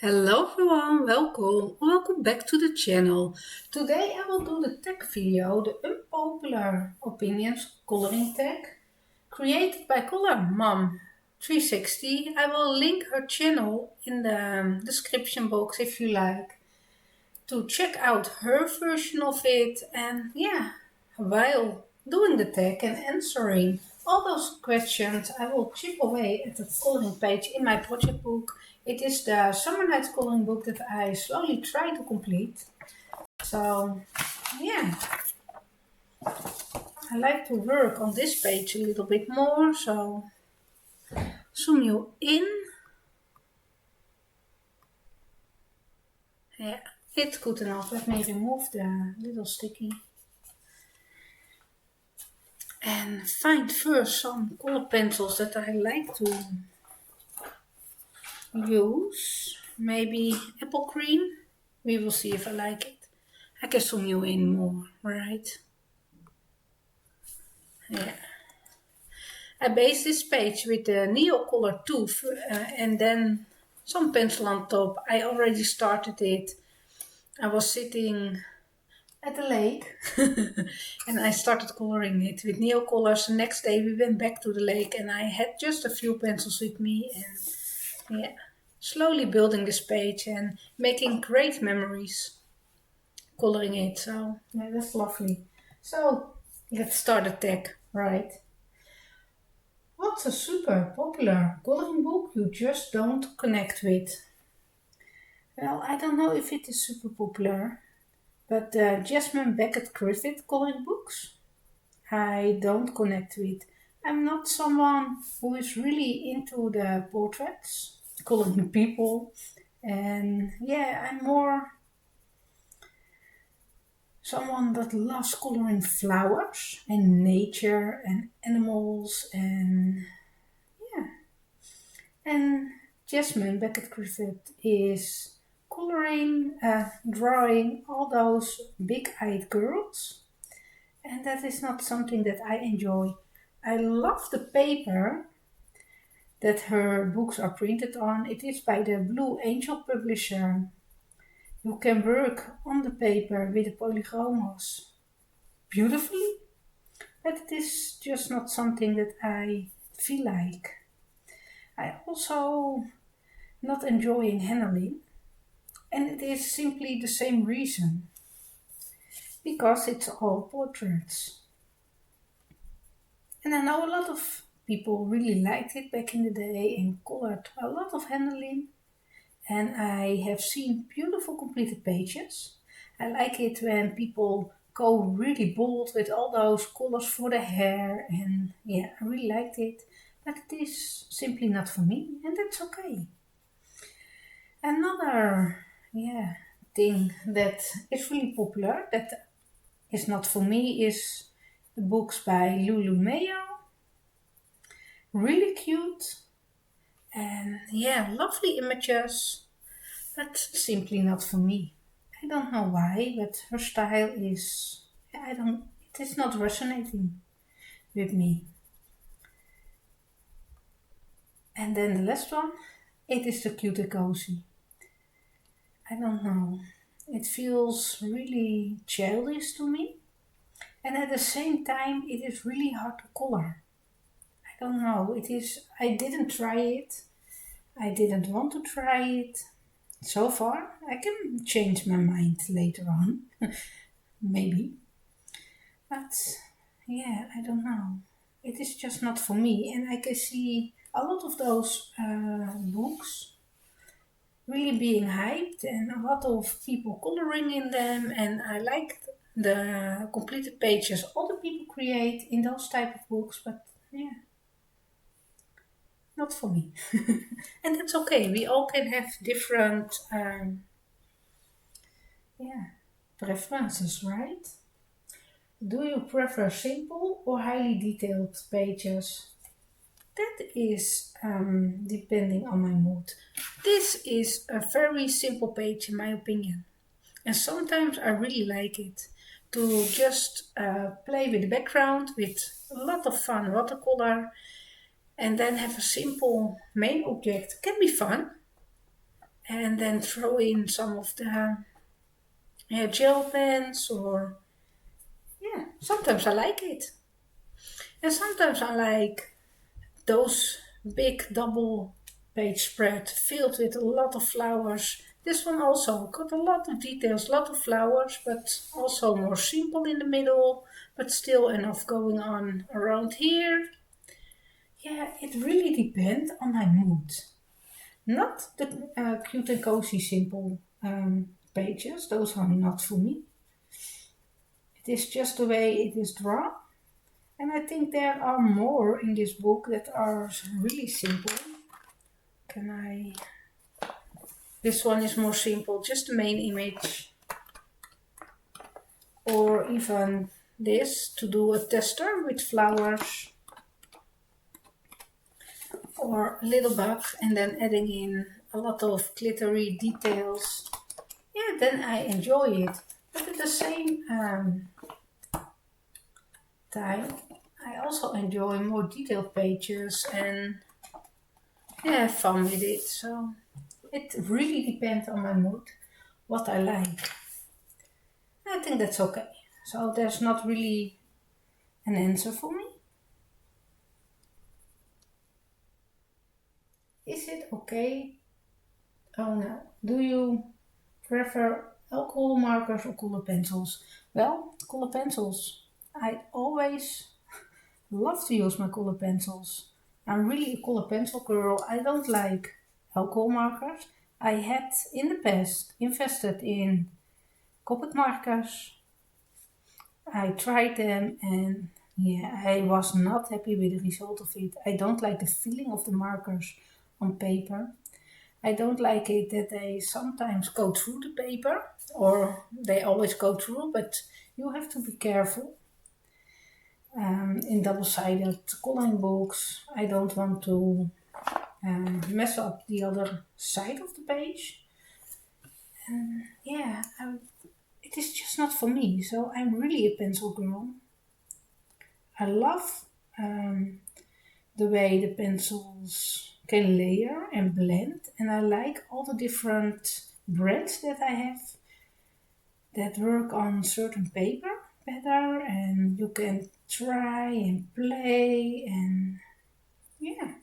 Hello everyone, welcome back to the channel. Today I will do the tag video, the unpopular opinions coloring tag, created by Color Mom 360. I will link her channel in the description box if you like to check out her version of it. And yeah, while doing the tag and answering all those questions, I will chip away at the coloring page in my project book. It is the Summer Night coloring book that I slowly try to complete. So yeah, I like to work on this page a little bit more. So zoom you in. Yeah, it's good enough. Let me remove the little sticky. And find first some color pencils that I like to use. Maybe apple cream. We will see if I like it. I can zoom you in more, right? Yeah. I base this page with the Neo Color 2 and then some pencil on top. I already started it. I was sitting at the lake and I started coloring it with Neo Colors. The next day we went back to the lake and I had just a few pencils with me and yeah, slowly building this page and making great memories coloring it. So yeah, that's lovely. So let's start the tag, right? What's a super popular coloring book you just don't connect with? Well, I don't know if it is super popular, but the Jasmine Beckett Griffith coloring books, I don't connect with. I'm not someone who is really into the portraits, coloring people, and yeah, I'm more someone that loves coloring flowers and nature and animals and yeah. And Jasmine Beckett Griffith is coloring, drawing all those big-eyed girls, and that is not something that I enjoy. I love the paper that her books are printed on. It is by the Blue Angel publisher. You can work on the paper with the polychromos beautifully, but it is just not something that I feel like. I also not enjoying handling, and it is simply the same reason, because it's all portraits. And I know a lot of people really liked it back in the day and colored a lot of handling, and I have seen beautiful completed pages. I like it when people go really bold with all those colors for the hair, and yeah, I really liked it, but it is simply not for me, and that's okay. Another, yeah, thing that is really popular that is not for me is the books by Lulu Mayo. Really cute and yeah, lovely images, but simply not for me. I don't know why, but her style is, it is not resonating with me. And then the last one, it is the cute and cozy. I don't know. It feels really childish to me, and at the same time, it is really hard to color. I don't know. It is. I didn't try it. I didn't want to try it. So far, I can change my mind later on, maybe. But yeah, I don't know. It is just not for me, and I can see a lot of those books really being hyped and a lot of people coloring in them, and I like the completed pages other people create in those type of books, but yeah, not for me. And that's okay. We all can have different yeah, preferences, right? Do you prefer simple or highly detailed pages? That is depending on my mood. This is a very simple page in my opinion. And sometimes I really like it to just play with the background with a lot of fun watercolor and then have a simple main object. Can be fun. and then throw in some of the gel pens, or yeah, sometimes I like it. And sometimes I like those big double page spread filled with a lot of flowers. This one also got a lot of details, a lot of flowers, but also more simple in the middle, but still enough going on around here. Yeah, it really depends on my mood. Not the cute and cozy simple pages, those are not for me. It is just the way it is drawn. And I think there are more in this book that are really simple. Can I? This one is more simple, just the main image. Or even this, to do a tester with flowers. Or a little bug and then adding in a lot of glittery details. Yeah, then I enjoy it. But at the same time, I also enjoy more detailed pages and have fun with it. So it really depends on my mood, what I like. I think that's okay. So there's not really an answer for me. Is it okay? Oh no. Do you prefer alcohol markers or color pencils? Well, color pencils. I always love to use my color pencils. I'm really a color pencil girl. I don't like alcohol markers. I had in the past invested in Copic markers. I tried them and yeah, I was not happy with the result of it. I don't like the feeling of the markers on paper. I don't like it that they sometimes go through the paper, or they always go through, but you have to be careful. In double-sided coloring books, I don't want to mess up the other side of the page. And yeah, it is just not for me. So I'm really a pencil girl. I love the way the pencils can layer and blend, and I like all the different brands that I have that work on certain paper better, and you can try and play, and yeah,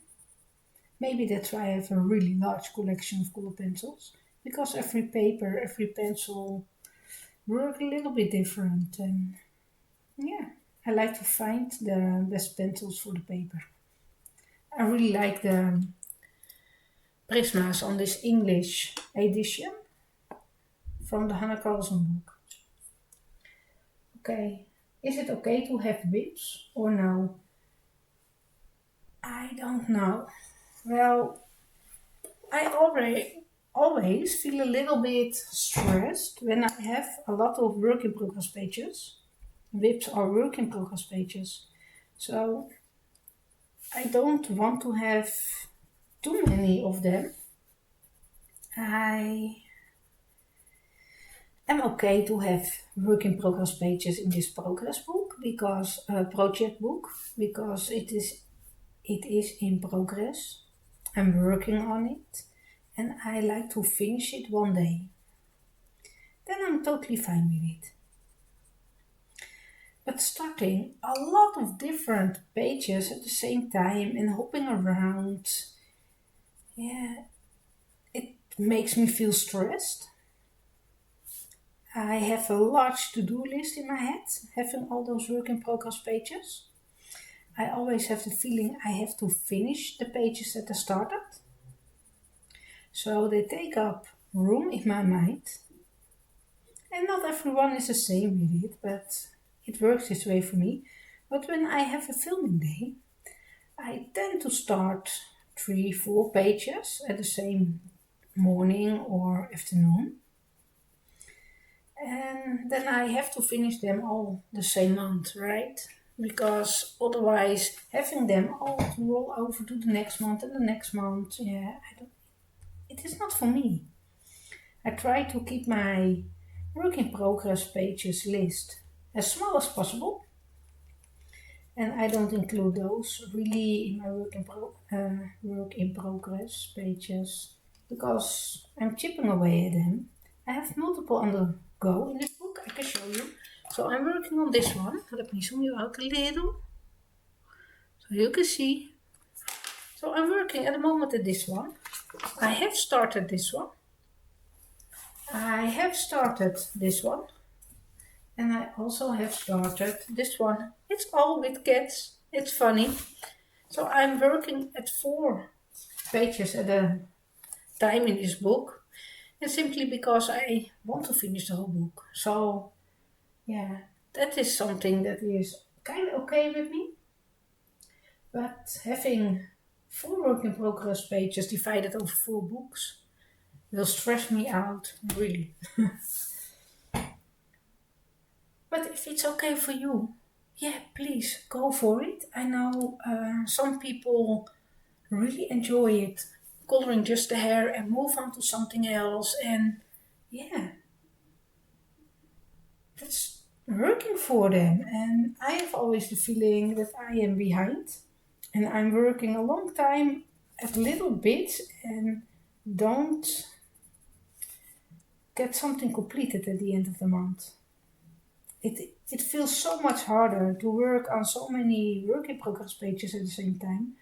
maybe that's why I have a really large collection of color pencils, because every paper, every pencil work a little bit different, and yeah, I like to find the best pencils for the paper. I really like the prismas on this English edition from the Hannah Carlson book. Okay, is it okay to have bibs or no? I don't know. Well, I always feel a little bit stressed when I have a lot of work in progress pages. Bibs are work in progress pages. So I don't want to have too many of them. I am okay to have work in progress pages in this progress book, because project book, because it is in progress. I'm working on it and I like to finish it one day. Then I'm totally fine with it. But starting a lot of different pages at the same time and hopping around, yeah, it makes me feel stressed. I have a large to-do list in my head, having all those work in progress pages. I always have the feeling I have to finish the pages that I started. So they take up room in my mind. And not everyone is the same with it, but it works this way for me. But when I have a filming day, I tend to start 3, 4 pages at the same morning or afternoon. And then I have to finish them all the same month, right? Because otherwise, having them all to roll over to the next month and the next month, yeah, it is not for me. I try to keep my work in progress pages list as small as possible, and I don't include those really in my work in progress pages. because I'm chipping away at them. I have multiple on the go in this book, I can show you. So I'm working on this one. Let me zoom you out a little so you can see. So I'm working at the moment at this one. I have started this one. I have started this one. And I also have started this one. It's all with cats. It's funny. So I'm working at 4 pages at a time in this book. And simply because I want to finish the whole book. So yeah, that is something that is kind of okay with me. But having 4 work in progress pages divided over 4 books will stress me out, really. But if it's okay for you, yeah, please go for it. I know some people really enjoy it, coloring just the hair and move on to something else. And yeah, that's working for them. And I have always the feeling that I am behind. And I'm working a long time at little bits and don't get something completed at the end of the month. It feels so much harder to work on so many work in progress pages at the same time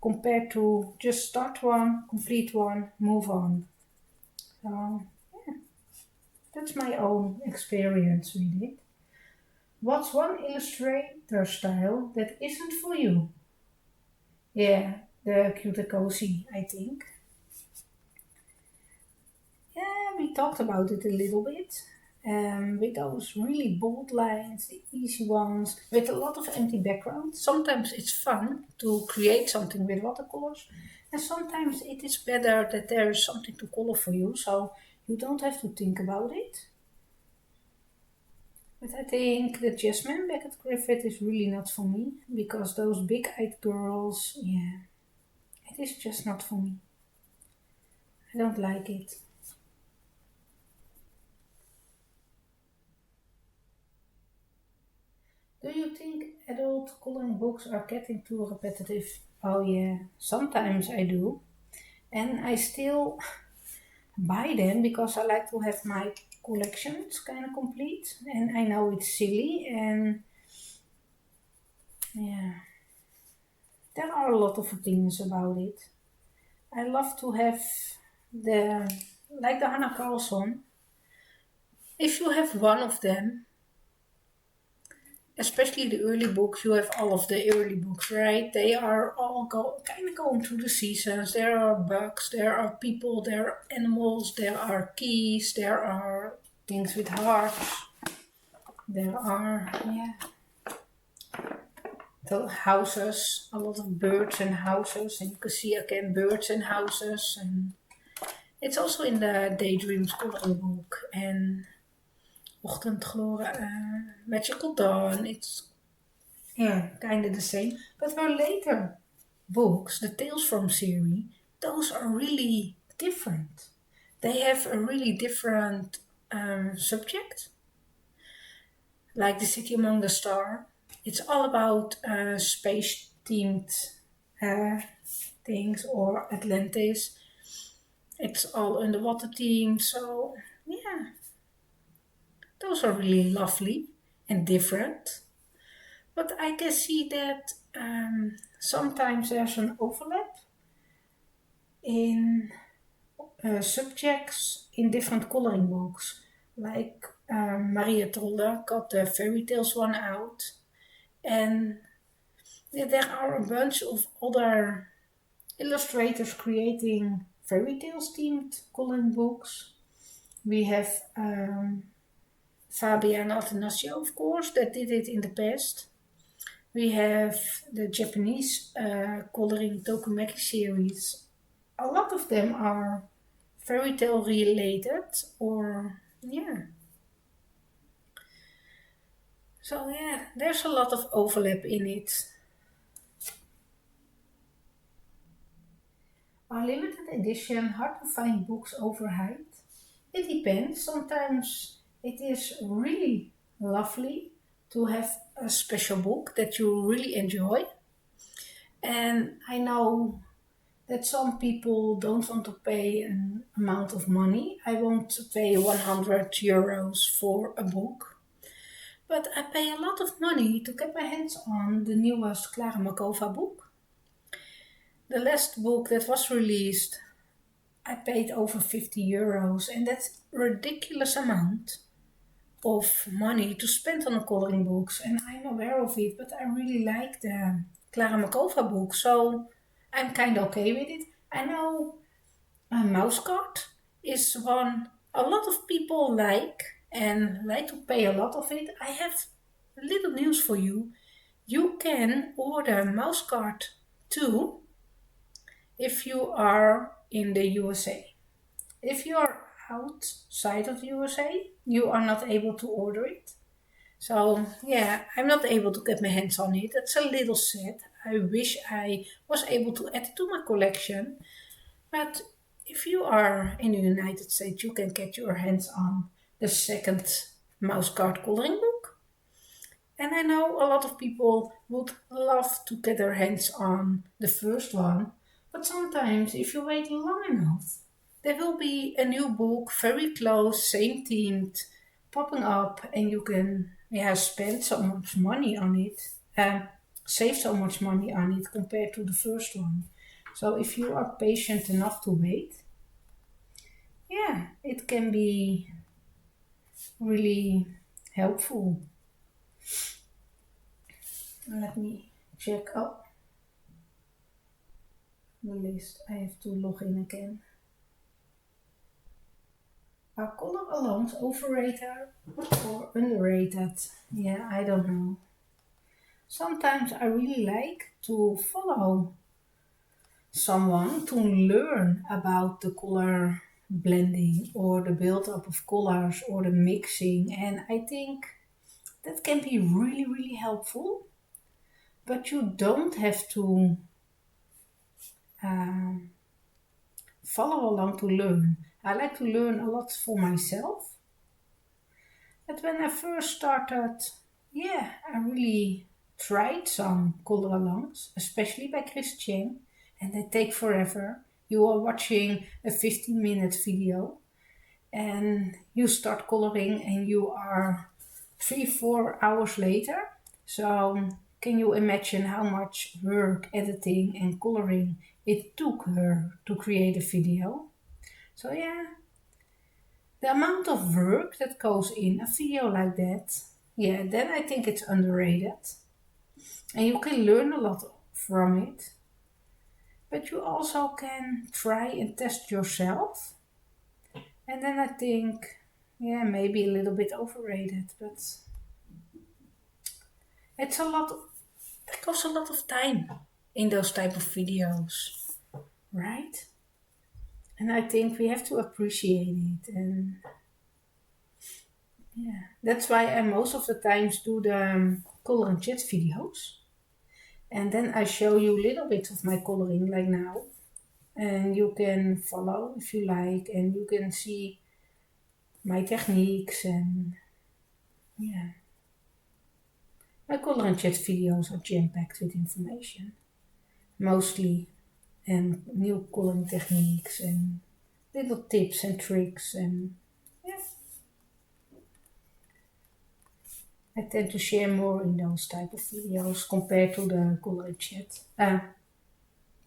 compared to just start one, complete one, move on. So yeah, that's my own experience with it. What's one Illustrator style that isn't for you? Yeah, the cute and cozy, I think. Yeah, we talked about it a little bit. With those really bold lines, the easy ones, with a lot of empty background. Sometimes it's fun to create something with watercolors, and sometimes it is better that there is something to color for you, so you don't have to think about it. But I think the Jasmine Beckett Griffith is really not for me, because those big-eyed girls, yeah, it is just not for me. I don't like it. Do you think adult coloring books are getting too repetitive? Oh yeah, sometimes I do. And I still buy them because I like to have my collections kind of complete. And I know it's silly and yeah, there are a lot of opinions about it. I love to have the, like the Hannah Carlson. If you have one of them, especially the early books, you have all of the early books, right? They are all kind of going through the seasons. There are bugs, there are people, there are animals, there are keys, there are things with hearts, there are, yeah, the houses, a lot of birds and houses, and you can see again birds and houses. And it's also in the Daydreams coloring book and Ochtendgloren, Magical Dawn. It's yeah, kind of the same. But her later books, the Tales from series, those are really different. They have a really different subject, like The City Among the Stars. It's all about space themed uh, things, or Atlantis. It's all underwater themed, so yeah, those are really lovely and different. But I can see that sometimes there's an overlap in subjects in different coloring books. Like Maria Tolle got the fairy tales one out, and yeah, there are a bunch of other illustrators creating fairy tales themed coloring books. We have Fabian Attanasio, of course, that did it in the past. We have the Japanese coloring Tokumaki series. A lot of them are fairy tale related, or yeah. So yeah, there's a lot of overlap in it. Are limited edition hard to find books overhyped? It depends. Sometimes it is really lovely to have a special book that you really enjoy. And I know that some people don't want to pay an amount of money. I won't pay 100 euros for a book, but I pay a lot of money to get my hands on the newest Clara Makova book. The last book that was released, I paid over 50 euros, and that's a ridiculous amount of money to spend on coloring books. And I'm aware of it, but I really like the Clara Makova book, so I'm kind of okay with it. I know a mouse card is one a lot of people like and like to pay a lot of it. I have little news for you. You can order mouse card too if you are in the USA. If you are outside of the USA, you are not able to order it. So yeah, I'm not able to get my hands on it. That's a little sad. I wish I was able to add it to my collection. But if you are in the United States, you can get your hands on the second mouse card coloring book. And I know a lot of people would love to get their hands on the first one. But sometimes, if you wait long enough, there will be a new book, very close, same themed, popping up, and you can spend so much money on it, save so much money on it compared to the first one. So if you are patient enough to wait, yeah, it can be really helpful. Let me check up the list. I have to log in again. Are color alarms overrated or underrated? Yeah, I don't know. Sometimes I really like to follow someone to learn about the color blending or the build-up of colors or the mixing, and I think that can be really, really helpful. But you don't have to um, follow along to learn. I like to learn a lot for myself. But when I first started, yeah, I really tried some color alongs, especially by Chris Cheng, and they take forever. You are watching a 15-minute video and you start coloring and you are 3-4 hours later. So can you imagine how much work, editing and coloring it took her to create a video? So yeah, the amount of work that goes in a video like that, yeah, then I think it's underrated. And you can learn a lot from it. But you also can try and test yourself. And then I think, yeah, maybe a little bit overrated, but it's a lot, that goes a lot of time in those type of videos, right? And I think we have to appreciate it. And yeah, that's why I most of the times do the color and chat videos. And then I show you a little bit of my coloring like now. And you can follow if you like, and you can see my techniques. And yeah, my color and chat videos are jam-packed with information, mostly, and new coloring techniques and little tips and tricks. And yeah, I tend to share more in those type of videos compared to the color and chat.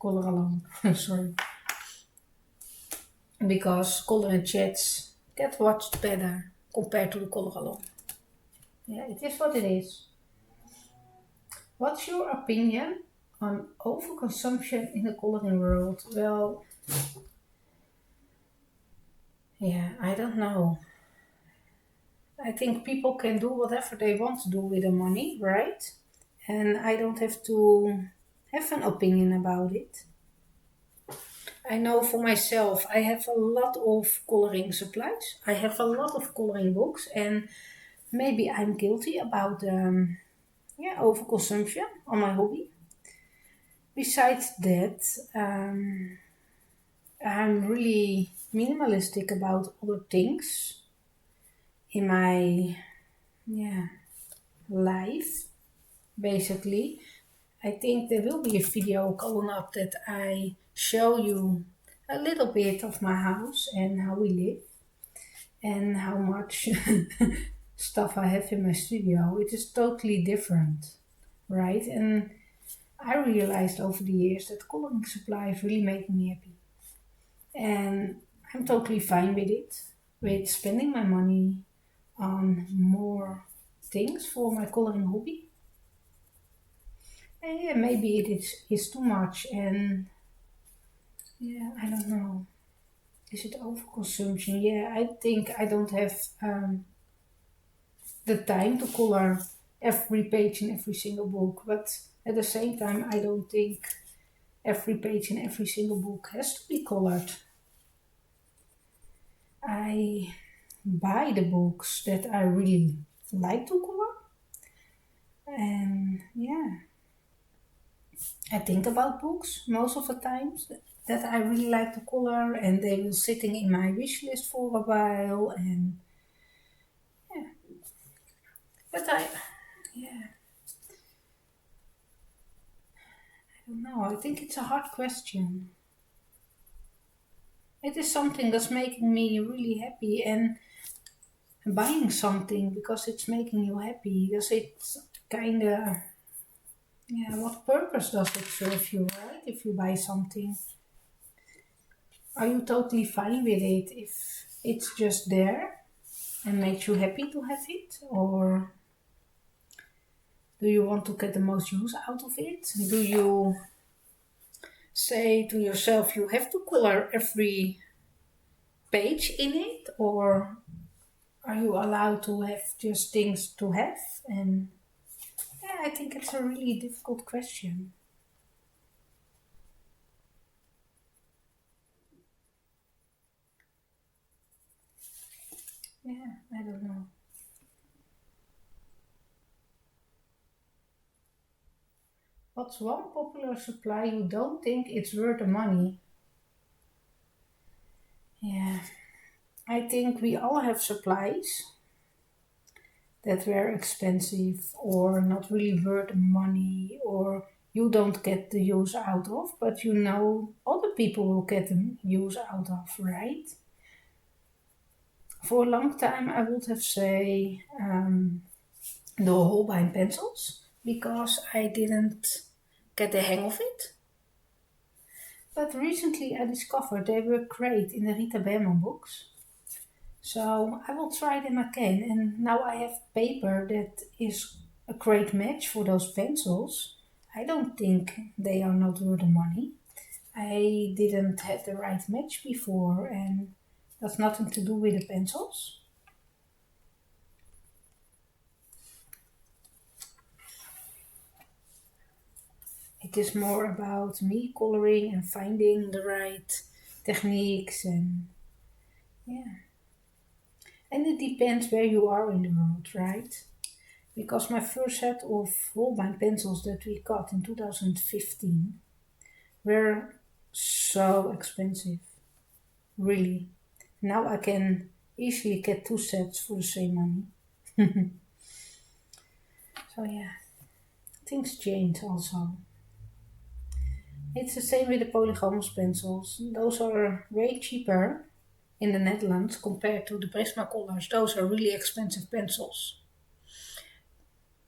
Color along, sorry. Because color and chats get watched better compared to the color along. Yeah, it is what it is. What's your opinion on overconsumption in the coloring world? Well, yeah, I don't know. I think people can do whatever they want to do with the money, right? And I don't have to have an opinion about it. I know for myself, I have a lot of coloring supplies. I have a lot of coloring books, and maybe I'm guilty about overconsumption on my hobby. Besides that, I'm really minimalistic about other things in my life. Basically, I think there will be a video going up that I show you a little bit of my house and how we live and how much stuff I have in my studio. It is totally different, right? And I realized over the years that coloring supplies really make me happy. And I'm totally fine with spending my money on more things for my coloring hobby. And yeah, maybe is too much, and yeah, I don't know. Is it overconsumption? Yeah, I think I don't have the time to color every page in every single book, but at the same time, I don't think every page in every single book has to be colored. I buy the books that I really like to color, and yeah, I think about books most of the times that I really like to color, and they will sitting in my wish list for a while, and yeah, but yeah, I don't know. I think it's a hard question. It is something that's making me really happy, and buying something because it's making you happy. Does it kind of, yeah, what purpose does it serve you, right? If you buy something, are you totally fine with it if it's just there and makes you happy to have it? Or do you want to get the most use out of it? Do you say to yourself you have to color every page in it? Or are you allowed to have just things to have? And yeah, I think it's a really difficult question. Yeah, I don't know. What's one popular supply you don't think it's worth the money? Yeah, I think we all have supplies that were expensive or not really worth the money or you don't get the use out of, but you know other people will get the use out of, right? For a long time, I would have say the Holbein pencils because I didn't get the hang of it. But recently I discovered they were great in the Rita Berman books. So I will try them again. And now I have paper that is a great match for those pencils. I don't think they are not worth the money. I didn't have the right match before, and that's nothing to do with the pencils. It is more about me coloring and finding the right techniques, and yeah. And it depends where you are in the world, right? Because my first set of Holbein pencils that we got in 2015 were so expensive, really. Now I can easily get two sets for the same money. So yeah, things change also. It's the same with the Polygonus pencils. Those are way cheaper in the Netherlands compared to the Prismacolors. Those are really expensive pencils.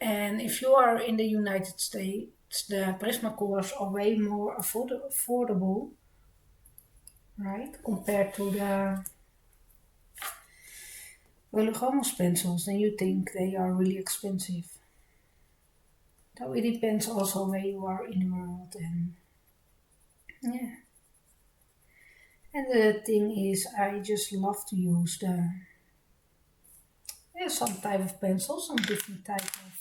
And if you are in the United States, the Prismacolors are way more affordable, right, compared to the Polygonus pencils. Then you think they are really expensive. So it depends also where you are in the world, and yeah. And the thing is, I just love to use the yeah, some type of pencil, some different type of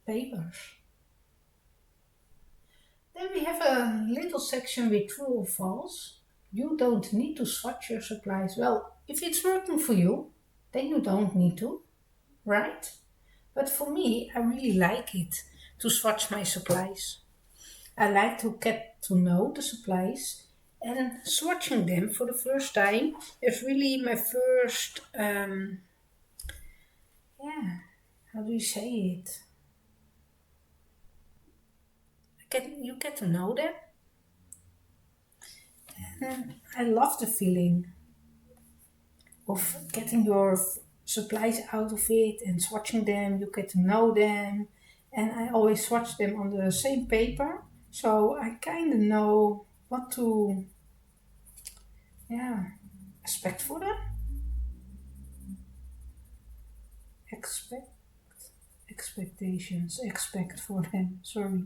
papers. Then we have a little section with true or false. You don't need to swatch your supplies. Well, if it's working for you, then you don't need to, right? But for me, I really like it to swatch my supplies. I like to get to know the supplies, and swatching them for the first time is really my first, yeah, how do you say it? you get to know them. And I love the feeling of getting your supplies out of it and swatching them. You get to know them, and I always swatch them on the same paper, so I kind of know what to, yeah, expect for them. Expect expectations. Expect for them. Sorry.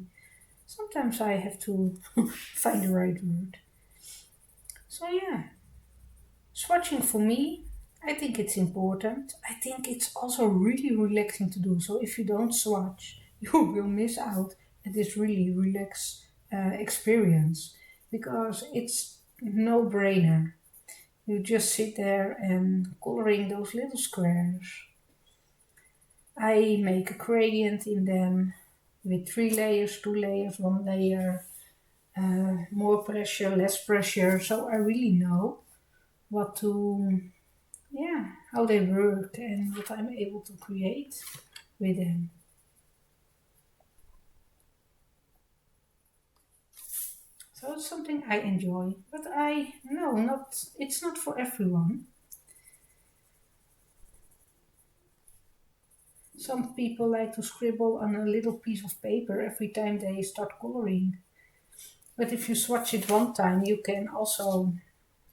Sometimes I have to find the right word. So yeah, swatching for me, I think it's important. I think it's also really relaxing to do. So if you don't swatch, you will miss out at this really relaxed experience because it's no brainer. You just sit there and coloring those little squares. I make a gradient in them with 3 layers, 2 layers, 1 layer, more pressure, less pressure. So I really know what to, yeah, how they work and what I'm able to create with them. So it's something I enjoy, but I know it's not for everyone. Some people like to scribble on a little piece of paper every time they start coloring. But if you swatch it one time, you can also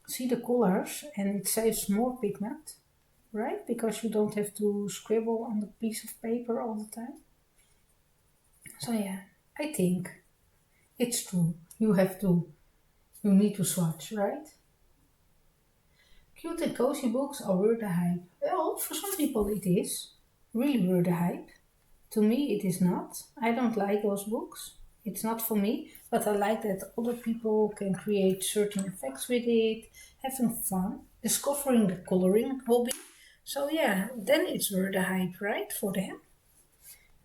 see the colors and it saves more pigment, right? Because you don't have to scribble on the piece of paper all the time. So yeah, I think it's true. You need to swatch, right? Cute and cozy books are worth the hype. Well, for some people it is really worth the hype. To me, it is not. I don't like those books. It's not for me, but I like that other people can create certain effects with it, having fun, discovering the coloring hobby. So yeah, then it's worth the hype, right, for them.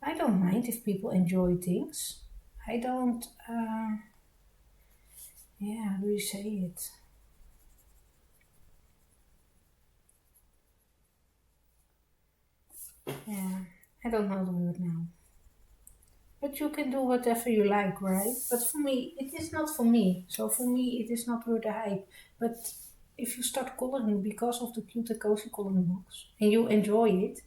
I don't mind if people enjoy things. I don't, yeah, how do you say it? Yeah, I don't know the word now. But you can do whatever you like, right? But for me, it is not for me. So for me, it is not worth the hype. But if you start coloring because of the cute and cozy coloring books and you enjoy it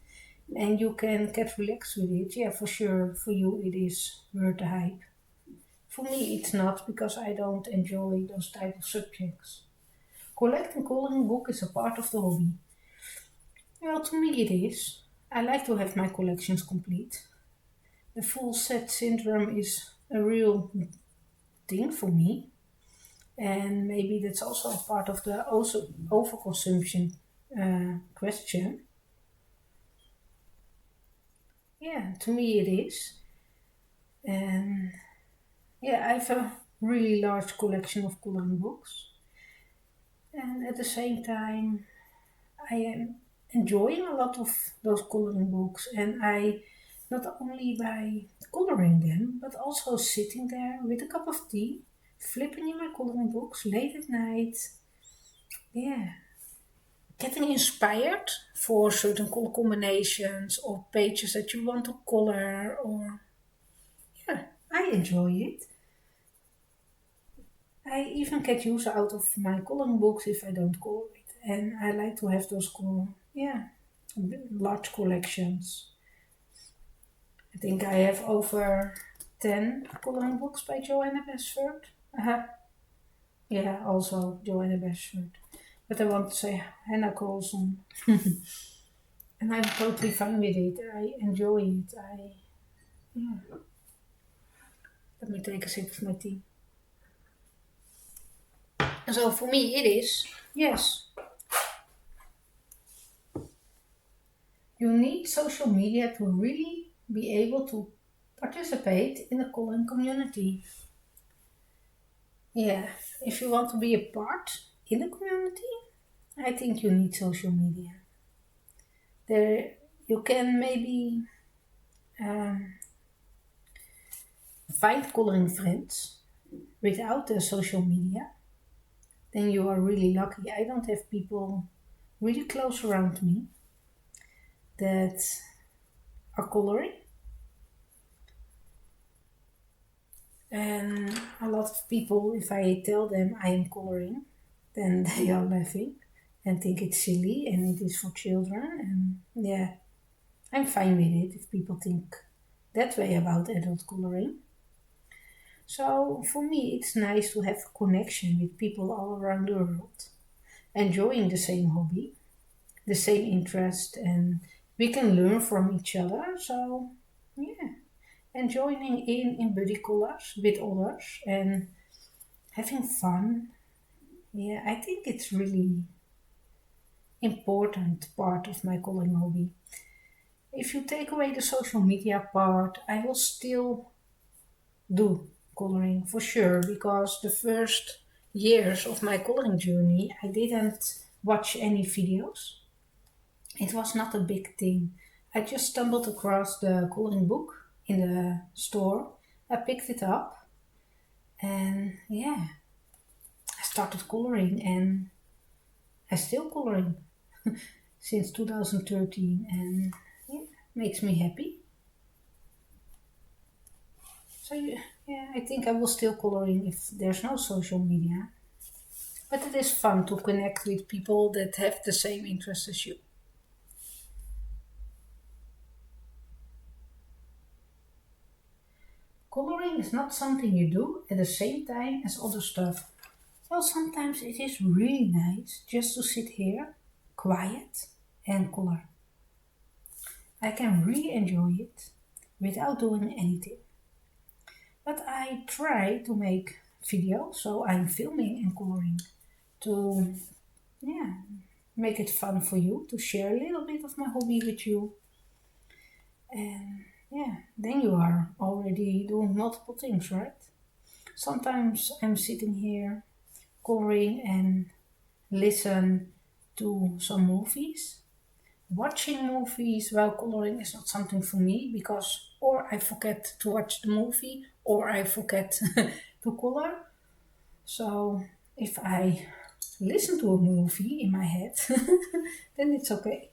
and you can get relaxed with it, yeah, for sure, for you it is worth the hype. For me, it's not because I don't enjoy those type of subjects. Collecting coloring book is a part of the hobby. Well, to me it is. I like to have my collections complete. The full set syndrome is a real thing for me, and maybe that's also a part of the also overconsumption question. Yeah, to me it is, and yeah, I have a really large collection of coloring books, and at the same time, I am enjoying a lot of those coloring books, and I not only by coloring them, but also sitting there with a cup of tea, flipping in my coloring books late at night. Yeah, getting inspired for certain color combinations or pages that you want to color, or yeah, I enjoy it. I even get use out of my coloring books if I don't color it, and I like to have those yeah, large collections. I think I have over 10 coloring books by Joanna Basford. Uh-huh. Yeah, also Joanna Basford. But I want to say Hannah Colson. And I'm totally fine with it. I enjoy it. Yeah. Let me take a sip of my tea. And so for me it is, yes, you need social media to really be able to participate in the coloring community. Yeah, if you want to be a part in the community, I think you need social media. There, you can maybe um, find coloring friends without the social media. Then you are really lucky. I don't have people really close around me that are coloring. And a lot of people, if I tell them I am coloring, then they are laughing and think it's silly and it is for children. And yeah, I'm fine with it if people think that way about adult coloring. So for me, it's nice to have a connection with people all around the world, enjoying the same hobby, the same interest, and we can learn from each other. So yeah, and joining in buddy colors with others and having fun. Yeah, I think it's really important part of my coloring hobby. If you take away the social media part, I will still do coloring for sure because the first years of my coloring journey, I didn't watch any videos. It was not a big thing. I just stumbled across the coloring book in the store. I picked it up and yeah, I started coloring and I still coloring since 2013 and yeah, makes me happy. So yeah, I think I will still coloring if there's no social media. But it is fun to connect with people that have the same interests as you. Coloring is not something you do at the same time as other stuff. Well, sometimes it is really nice just to sit here, quiet, and color. I can really enjoy it without doing anything. But I try to make videos, so I'm filming and coloring to yeah make it fun for you to share a little bit of my hobby with you. And yeah, then you are already doing multiple things, right? Sometimes I'm sitting here coloring and listen to some movies. Watching movies while coloring is not something for me because or I forget to watch the movie or I forget to color. So if I listen to a movie in my head, then it's okay.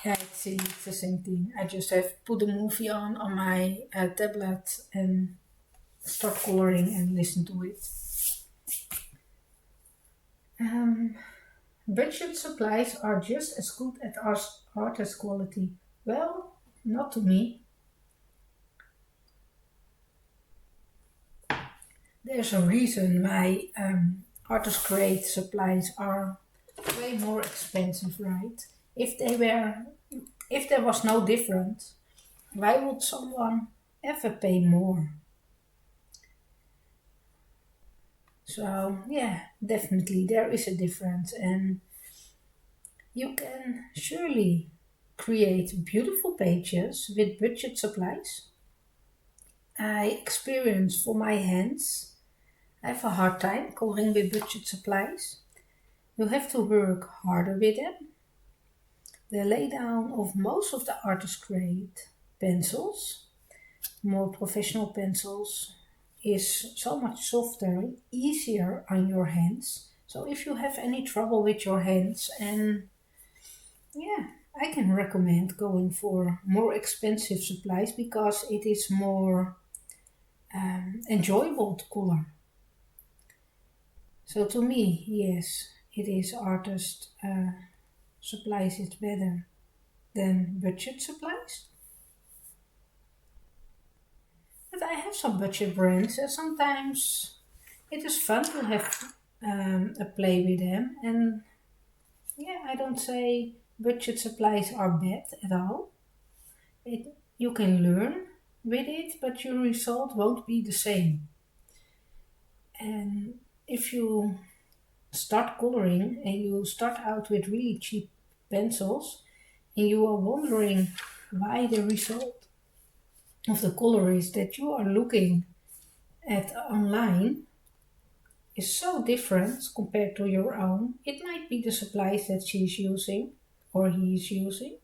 Yeah, it's the same thing. I just have put the movie on my tablet and start coloring and listen to it. Um, Budget supplies are just as good at art as quality. Well, not to me. There's a reason why artist grade supplies are way more expensive, right? If they were, if there was no difference, why would someone ever pay more? So yeah, definitely there is a difference, and you can surely create beautiful pages with budget supplies. I experience for my hands, I have a hard time coloring with budget supplies. You have to work harder with them. The laydown of most of the artist grade pencils, more professional pencils, is so much softer and easier on your hands. So if you have any trouble with your hands, and yeah, I can recommend going for more expensive supplies because it is more enjoyable to color. So to me, yes, it is artist supplies is better than budget supplies. But I have some budget brands, and sometimes it is fun to have a play with them. And yeah, I don't say budget supplies are bad at all. You can learn with it, but your result won't be the same. And if you start coloring and you start out with really cheap pencils and you are wondering why the result of the color is that you are looking at online is so different compared to your own. It might be the supplies that she's using or he is using.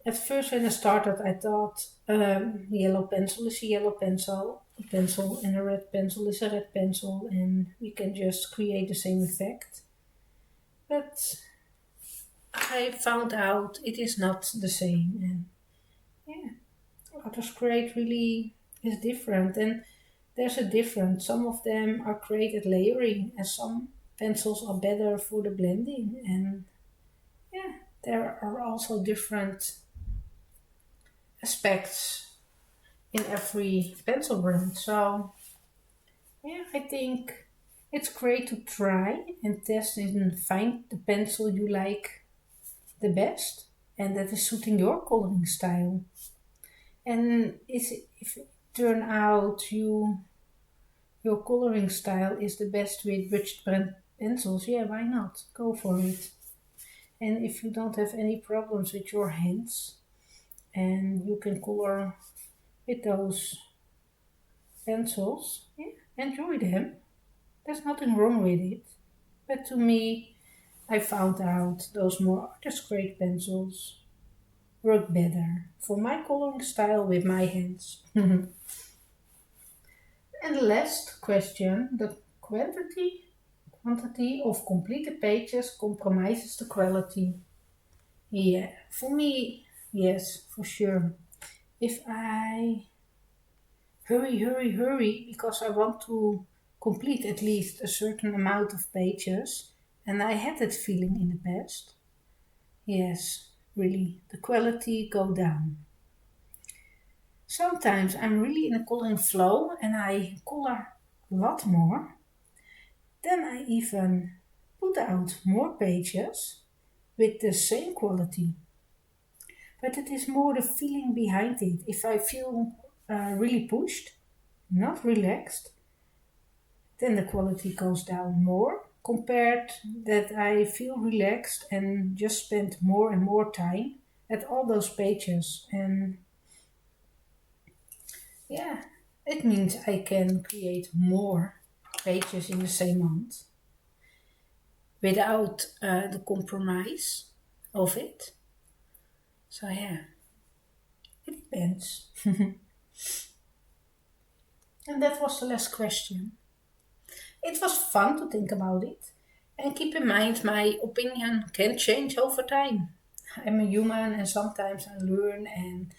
At first, when I started, I thought yellow pencil is a yellow pencil, and a red pencil is a red pencil, and we can just create the same effect. But I found out it is not the same, and yeah. Others grade really is different, and there's a difference. Some of them are great at layering, and some pencils are better for the blending. And yeah, there are also different aspects in every pencil brand. So yeah, I think it's great to try and test and find the pencil you like the best and that is suiting your coloring style. And if it turn out your coloring style is the best with budget brand pencils, yeah, why not? Go for it. And if you don't have any problems with your hands and you can color with those pencils, yeah, enjoy them. There's nothing wrong with it. But to me, I found out those more artist grade pencils work better for my coloring style with my hands. And last question, the quantity of completed pages compromises the quality. Yeah, for me, yes, for sure. If I hurry because I want to complete at least a certain amount of pages, and I had that feeling in the past, yes, really, the quality go down. Sometimes I'm really in a coloring flow and I color a lot more. Then I even put out more pages with the same quality. But it is more the feeling behind it. If I feel really pushed, not relaxed, then the quality goes down more compared that I feel relaxed and just spend more and more time at all those pages. And yeah, it means I can create more pages in the same month without the compromise of it. So yeah, it depends. And that was the last question. It was fun to think about it. And keep in mind, my opinion can change over time. I'm a human and sometimes I learn, and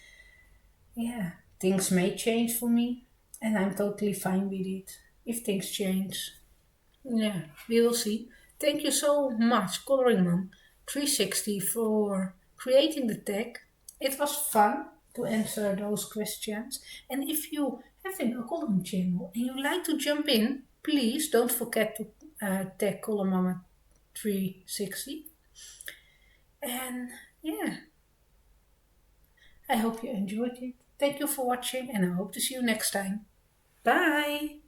yeah, things may change for me. And I'm totally fine with it if things change. Yeah, we will see. Thank you so much, Coloring Mom 360, for creating the tag. It was fun to answer those questions. And if you have a coloring channel and you like to jump in, please don't forget to tag Color Mama 360. And yeah, I hope you enjoyed it. Thank you for watching, and I hope to see you next time. Bye!